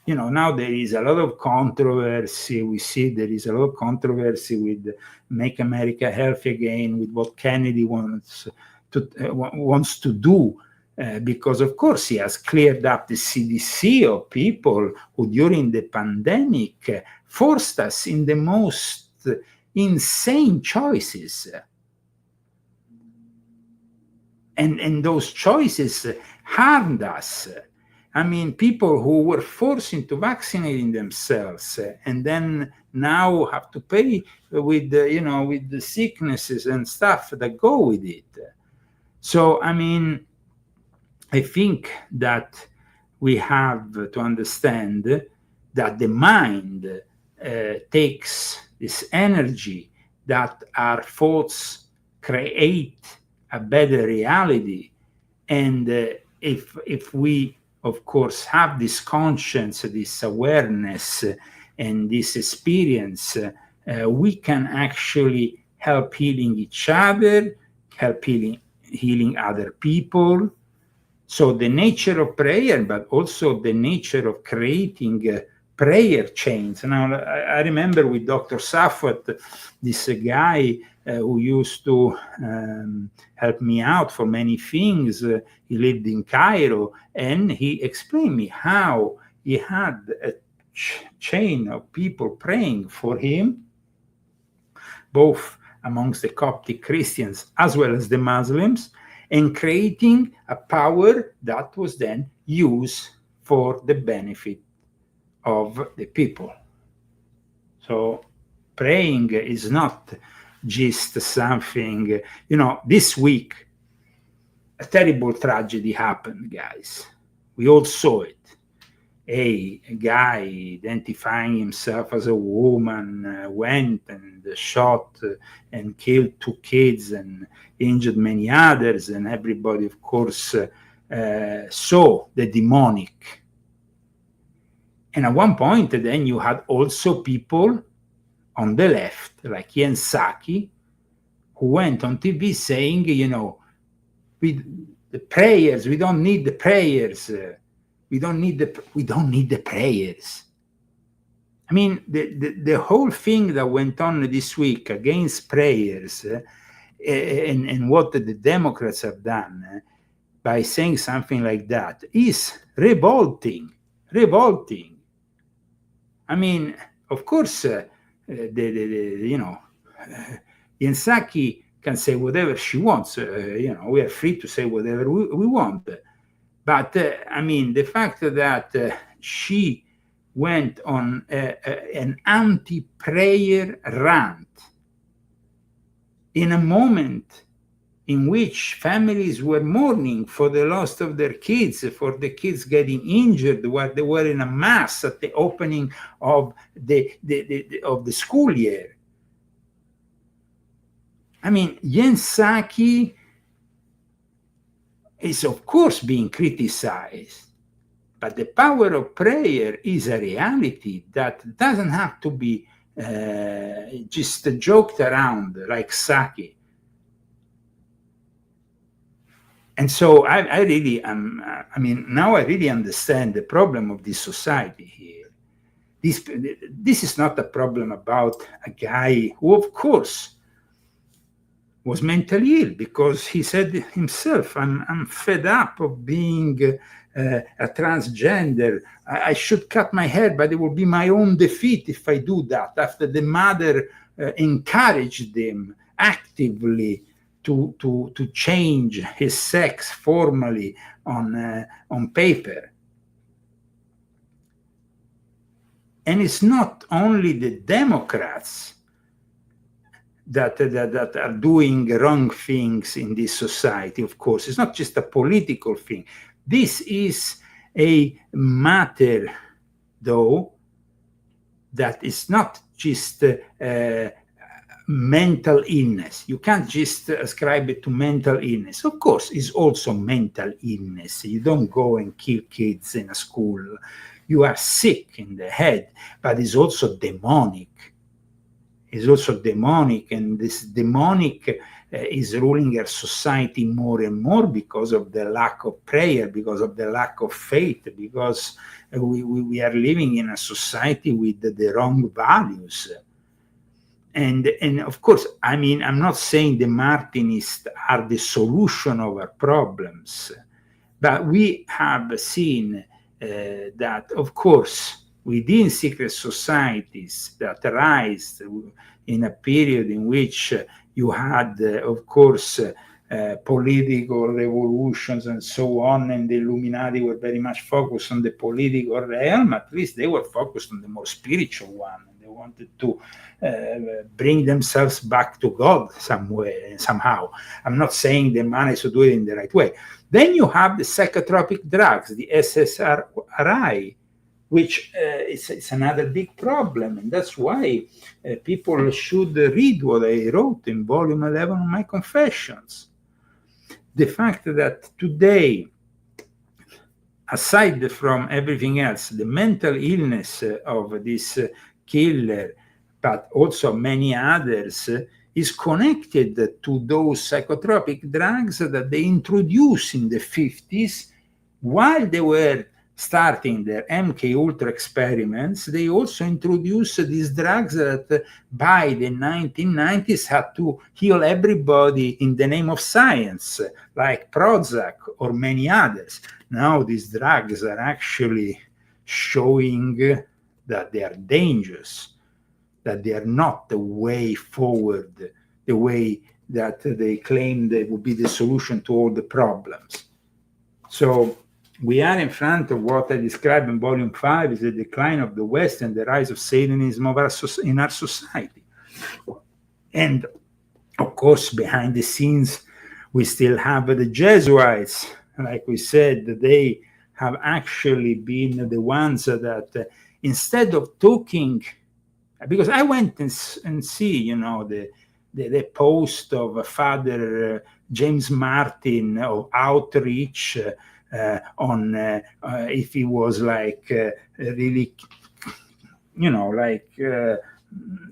Now there is a lot of controversy. We see there is a lot of controversy with Make America Healthy Again, with what Kennedy wants to do. Because, of course, he has cleared up the CDC of people who, during the pandemic, forced us in the most insane choices. And those choices harmed us. People who were forced into vaccinating themselves and then now have to pay with the sicknesses and stuff that go with it. So, I think that we have to understand that the mind takes this energy, that our thoughts create a better reality. And if we, of course, have this conscience, this awareness, and this experience, we can actually help healing each other, help healing other people. So the nature of prayer, but also the nature of creating prayer chains. Now, I remember with Dr. Safwat, this guy who used to help me out for many things. He lived in Cairo, and he explained me how he had a chain of people praying for him, both amongst the Coptic Christians as well as the Muslims, and creating a power that was then used for the benefit of the people. So praying is not just something, this week, a terrible tragedy happened, guys. We all saw it. a guy identifying himself as a woman went and shot and killed 2 kids and injured many others, and everybody, of course, saw the demonic. And at one point, then you had also people on the left, like Jen Psaki, who went on TV saying, the prayers, we don't need the prayers. We don't need the prayers. I mean, the whole thing that went on this week against prayers and what the Democrats have done by saying something like that is revolting. I mean, of course, Jen Psaki can say whatever she wants. We are free to say whatever we want. But I mean, the fact that she went on an anti-prayer rant in a moment in which families were mourning for the loss of their kids, for the kids getting injured while they were in a mass at the opening of the school year. I mean, Jen Psaki is, of course, being criticized, but the power of prayer is a reality that doesn't have to be just joked around like Psaki. And so I really am, now I really understand the problem of this society here. This is not a problem about a guy who, of course, was mentally ill, because he said himself, I'm fed up of being a transgender. I should cut my hair, but it will be my own defeat if I do that, after the mother encouraged him actively to change his sex formally on paper. And it's not only the Democrats that are doing wrong things in this society, of course. It's not just a political thing. This is a matter, though, that is not just mental illness. You can't just ascribe it to mental illness. Of course, it's also mental illness. You don't go and kill kids in a school. You are sick in the head, but it's also demonic. Is also demonic, and this demonic is ruling our society more and more because of the lack of prayer, because of the lack of faith, because we are living in a society with the wrong values. And of course, I mean, I'm not saying the Martinists are the solution of our problems, but we have seen that, of course, within secret societies that rise in a period in which you had, of course, political revolutions and so on, and the Illuminati were very much focused on the political realm. At least they were focused on the more spiritual one. They wanted to bring themselves back to God somehow. I'm not saying the managed to do it in the right way. Then you have the psychotropic drugs, the SSRI, which it's another big problem. And that's why people should read what I wrote in volume 11 of my Confessions. The fact that today, aside from everything else, the mental illness of this killer, but also many others, is connected to those psychotropic drugs that they introduced in the 50s while they were starting their MK Ultra experiments. They also introduced these drugs that by the 1990s had to heal everybody in the name of science, like Prozac or many others. Now these drugs are actually showing that they are dangerous, that they are not the way forward, the way that they claim they would be the solution to all the problems. So we are in front of what I described in volume 5 is the decline of the West and the rise of Satanism in our society. And of course, behind the scenes, we still have the Jesuits. Like we said, they have actually been the ones that instead of talking, because I went and see, the post of Father James Martin of Outreach on if he was like really,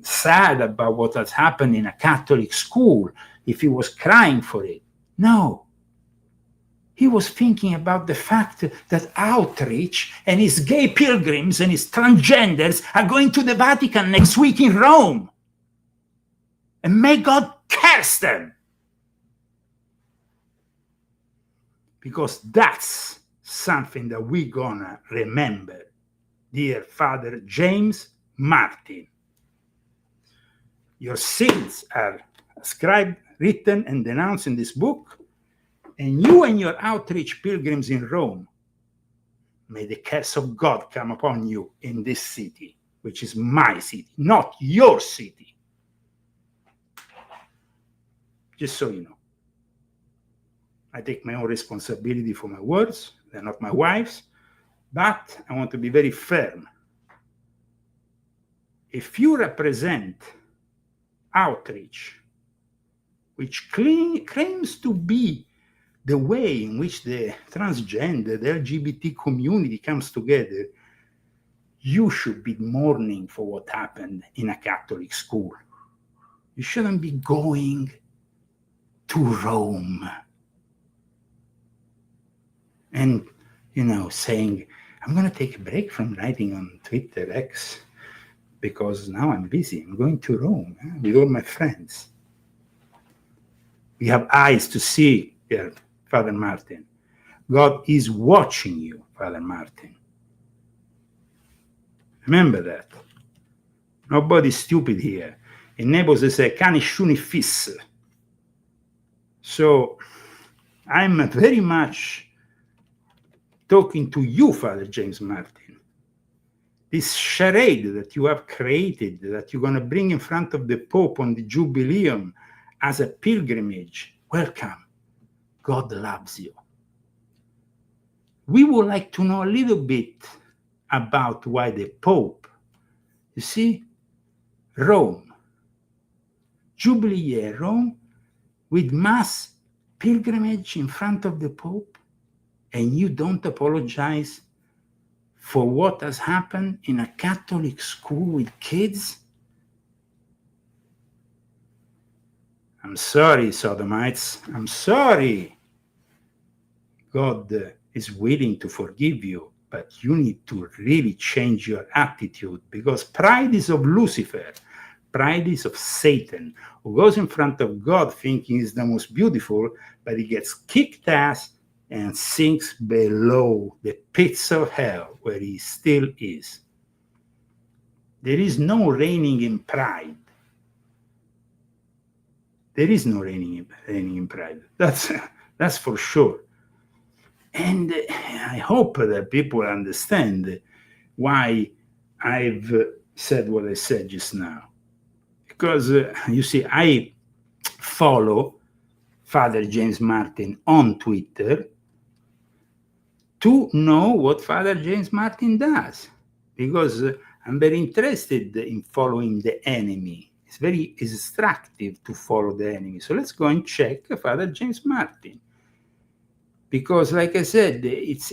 sad about what has happened in a Catholic school, if he was crying for it. No. He was thinking about the fact that Outreach and his gay pilgrims and his transgenders are going to the Vatican next week in Rome. And may God curse them. Because that's something that we're gonna remember, dear Father James Martin. Your sins are ascribed, written, and denounced in this book, and you and your outreach pilgrims in Rome, may the curse of God come upon you in this city, which is my city, not your city. Just so you know. I take my own responsibility for my words, they're not my wife's, but I want to be very firm. If you represent outreach, which claims to be the way in which the transgender, the LGBT community comes together, you should be mourning for what happened in a Catholic school. You shouldn't be going to Rome and, saying, I'm going to take a break from writing on Twitter X because now I'm busy. I'm going to Rome with all my friends. We have eyes to see here, Father Martin. God is watching you, Father Martin. Remember that. Nobody's stupid here. In Naples they say, "Ca nessuno fisse." So I'm very much talking to you, Father James Martin. This charade that you have created, that you're going to bring in front of the Pope on the Jubileum as a pilgrimage, welcome. God loves you. We would like to know a little bit about why the Pope, you see, Rome, Jubilee year, Rome, with mass pilgrimage in front of the Pope, and you don't apologize for what has happened in a Catholic school with kids? I'm sorry, Sodomites. I'm sorry. God is willing to forgive you, but you need to really change your attitude, because pride is of Lucifer. Pride is of Satan, who goes in front of God thinking he's the most beautiful, but he gets kicked ass and sinks below the pits of hell where he still is. There is no reigning in pride. There is no reigning in pride. That's for sure. And I hope that people understand why I've said what I said just now. Because, you see, I follow Father James Martin on Twitter to know what Father James Martin does. Because I'm very interested in following the enemy. It's very instructive to follow the enemy. So let's go and check Father James Martin. Because, like I said, it's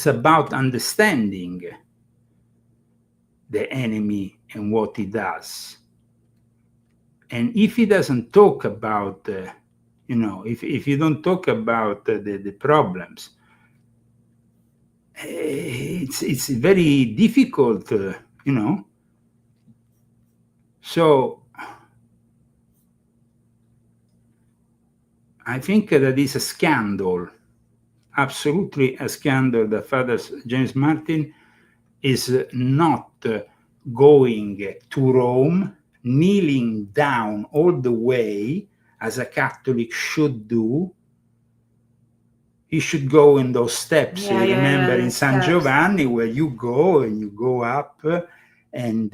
about understanding the enemy and what he does. And if he doesn't talk about, if you don't talk about the problems, it's very difficult, So I think that is a scandal, absolutely a scandal, that Father James Martin is not going to Rome, kneeling down all the way as a Catholic should do. He should go in those steps. Remember in San Giovanni, where you go and you go up and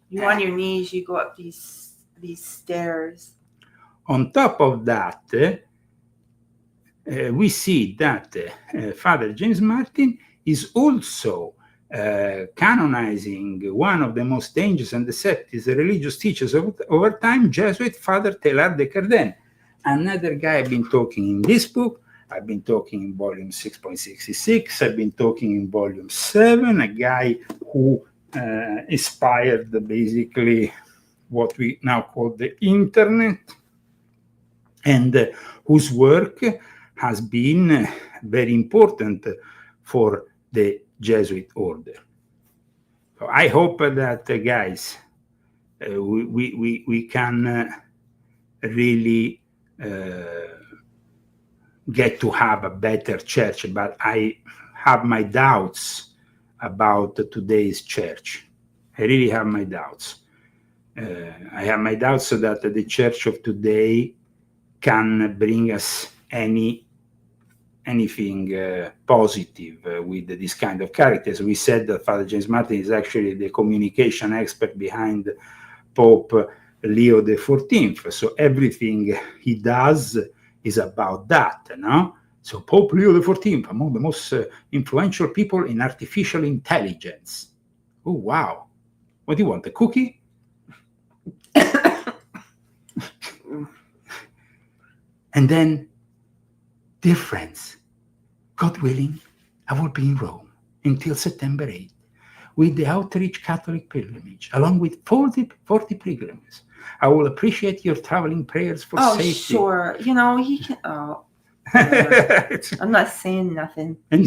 you on your knees, you go up these stairs. On top of that, we see that Father James Martin is also canonizing one of the most dangerous and deceptive religious teachers of our time, Jesuit Father Teilhard de Chardin. Another guy I've been talking in this book. I've been talking in volume 6.66. I've been talking in volume 7, a guy who inspired basically what we now call the internet, and whose work has been very important for the Jesuit order. So I hope that, guys, we can really get to have a better church, but I have my doubts about today's church. I really have my doubts. I have my doubts that the church of today can bring us anything positive with this kind of characters. We said that Father James Martin is actually the communication expert behind Pope Leo XIV. So everything he does is about that, no? So Pope Leo XIV, among the most influential people in artificial intelligence. Oh, wow. What do you want, a cookie? And then, dear friends, God willing, I will be in Rome until September 8th with the Outreach Catholic Pilgrimage, along with 40 pilgrims. I will appreciate your traveling prayers for safety. Oh, sure. You know, he can. Oh, I'm not saying nothing. And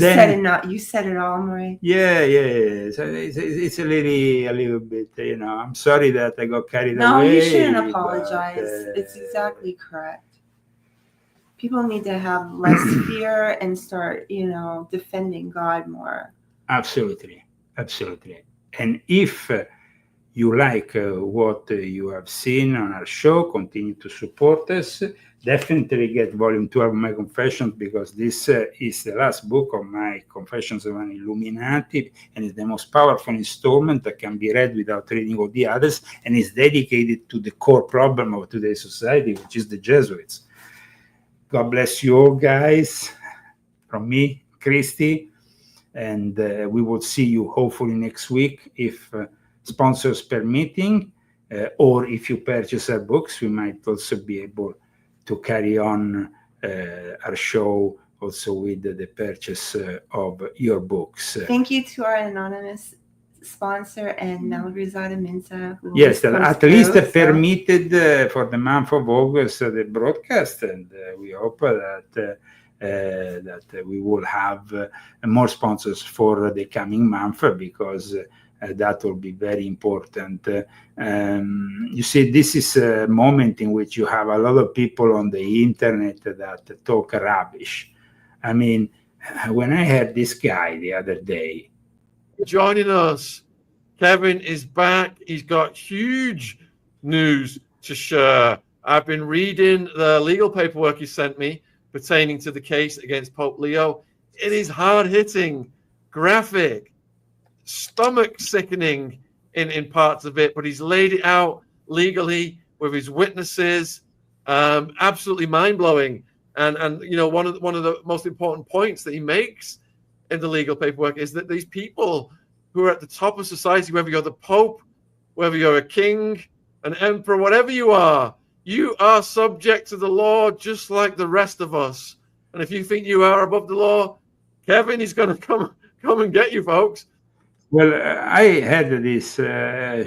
you said it all, Marie. Yeah. So it's a little bit. You know, I'm sorry that I got carried away. No, you shouldn't apologize. It's exactly correct. People need to have less fear and start, defending God more. Absolutely. And if you like what you have seen on our show, continue to support us. Definitely get volume 12 of my Confessions, because this is the last book of my Confessions of an Illuminati, and it's the most powerful installment that can be read without reading all the others, and is dedicated to the core problem of today's society, which is the Jesuits. God bless you all, guys. From me, Christy, and we will see you hopefully next week if sponsors permitting, or if you purchase our books, we might also be able to carry on our show also with the purchase of your books. Thank you to our anonymous sponsor and Malgrisada Minza. Yes, that at least permitted for the month of August the broadcast, and we hope that we will have more sponsors for the coming month, because that will be very important. You see, this is a moment in which you have a lot of people on the internet that talk rubbish. I mean, when I heard this guy the other day joining us, Kevin is back. He's got huge news to share. I've been reading the legal paperwork he sent me pertaining to the case against Pope Leo. It is hard-hitting, graphic, stomach-sickening in parts of it, but he's laid it out legally with his witnesses. Absolutely mind-blowing. And one of the most important points that he makes in the legal paperwork is that these people who are at the top of society, whether you're the Pope, whether you're a king, an emperor, whatever you are subject to the law just like the rest of us. And if you think you are above the law, Kevin is going to come and get you, folks. Well, I had this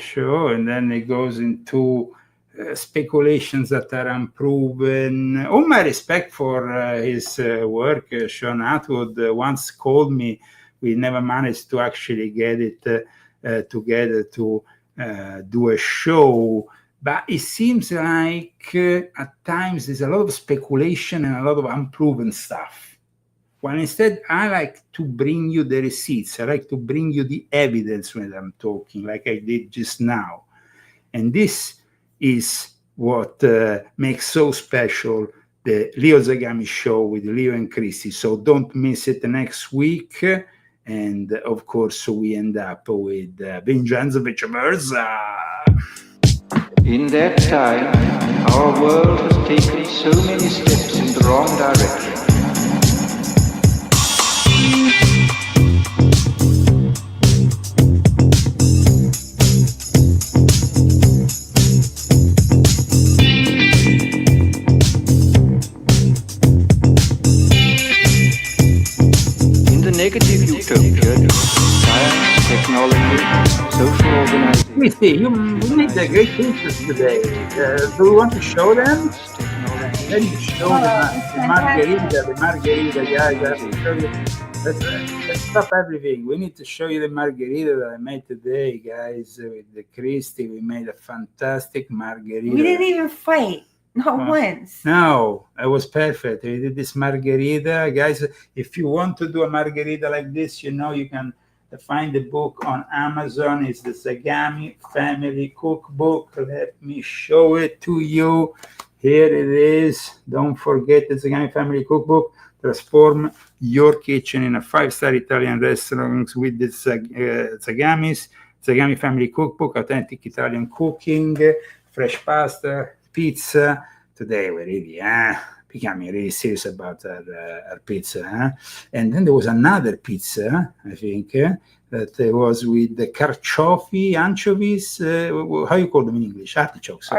show, and then it goes into speculations that are unproven. All my respect for his work. Sean Atwood once called me. We never managed to actually get it together to do a show. But it seems like at times there's a lot of speculation and a lot of unproven stuff. When instead, I like to bring you the receipts. I like to bring you the evidence when I'm talking, like I did just now. And this is what makes so special the Leo Zagami show with Leo and Christy. So don't miss it next week. And of course, we end up with Vincenzo Vice Versa. In that time, our world has taken so many steps in the wrong direction. utopia, science, technology, social organization. We see, we made the great pictures today. Do you want to show them? Let me show the margarita, guys. I have to show you. Let's stop everything. We need to show you the margarita that I made today, guys. With the Christy, we made a fantastic margarita. We didn't even fight. Not once. No, it was perfect. We did this margarita. Guys, if you want to do a margarita like this, you can find the book on Amazon. It's the Zagami Family Cookbook. Let me show it to you. Here it is. Don't forget the Zagami Family Cookbook. Transform your kitchen in a 5-star Italian restaurant with the Zagamis. Zagami Family Cookbook, authentic Italian cooking, fresh pasta, pizza. Today we're really becoming really serious about our pizza. And then there was another pizza, I think, that was with the carciofi, anchovies. How you call them in English? Artichokes.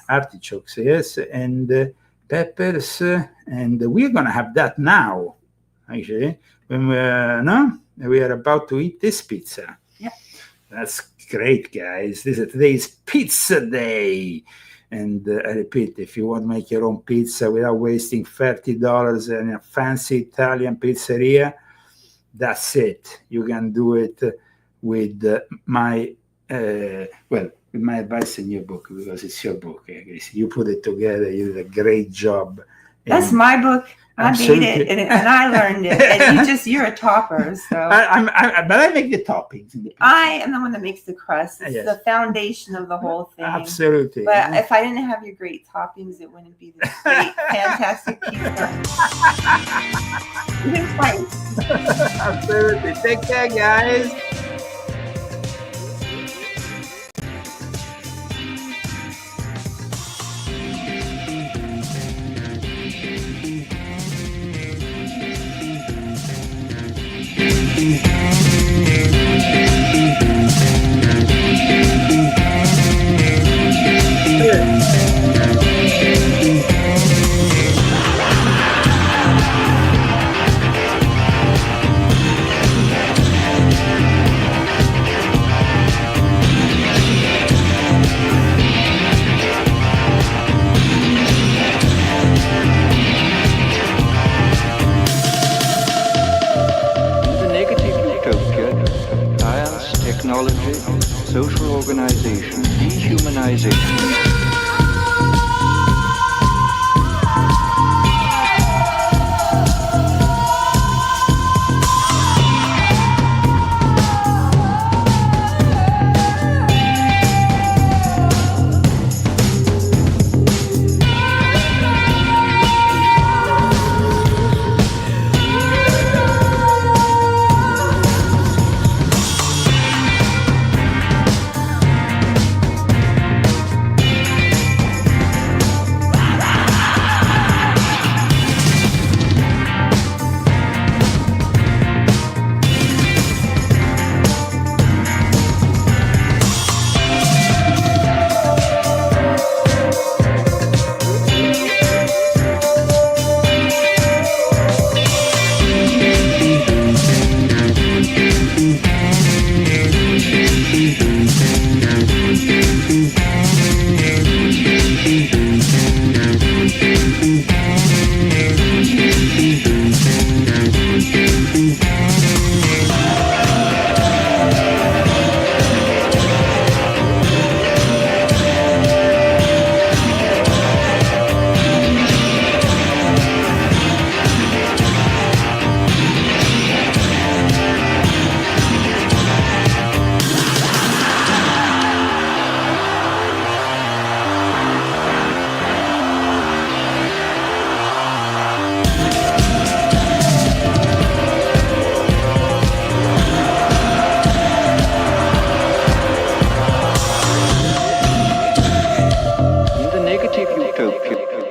Artichokes, yes. And peppers. And we're going to have that now, actually. When we are about to eat this pizza. Yep. That's great, guys. Today is pizza day. And I repeat, if you want to make your own pizza without wasting $30 in a fancy Italian pizzeria, that's it. You can do it with my advice in your book, because it's your book. You put it together. You did a great job. That's my book. I made it and I learned it. And you're a topper. So but I make the toppings. I am the one that makes the crust. It's the foundation of the whole thing. Absolutely. But if I didn't have your great toppings, it wouldn't be this great, fantastic pizza. You didn't fight. Absolutely. Take care, guys. Technology, social organization, dehumanization.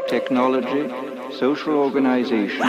Technology, social organization.